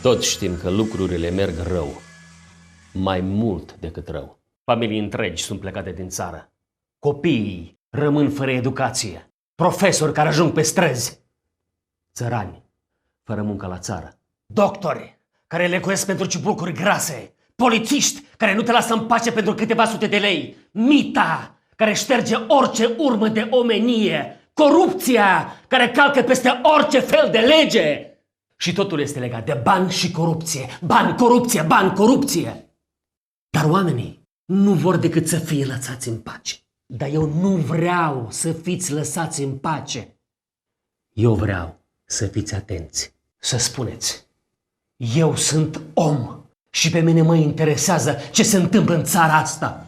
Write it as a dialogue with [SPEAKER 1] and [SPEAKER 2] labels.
[SPEAKER 1] Toți știm că lucrurile merg rău. Mai mult decât rău. Familii întregi sunt plecate din țară. Copiii rămân fără educație. Profesori care ajung pe străzi. Țărani fără muncă la țară. Doctori care lecuiesc pentru ciubucuri grase. Polițiști care nu te lasă în pace pentru câteva sute de lei. Mita care șterge orice urmă de omenie. Corupția care calcă peste orice fel de lege. Și totul este legat de bani și corupție. Bani, corupție, bani, corupție. Dar oamenii nu vor decât să fie lăsați în pace. Dar eu nu vreau să fiți lăsați în pace. Eu vreau să fiți atenți. Să spuneți: eu sunt om și pe mine mă interesează ce se întâmplă în țara asta.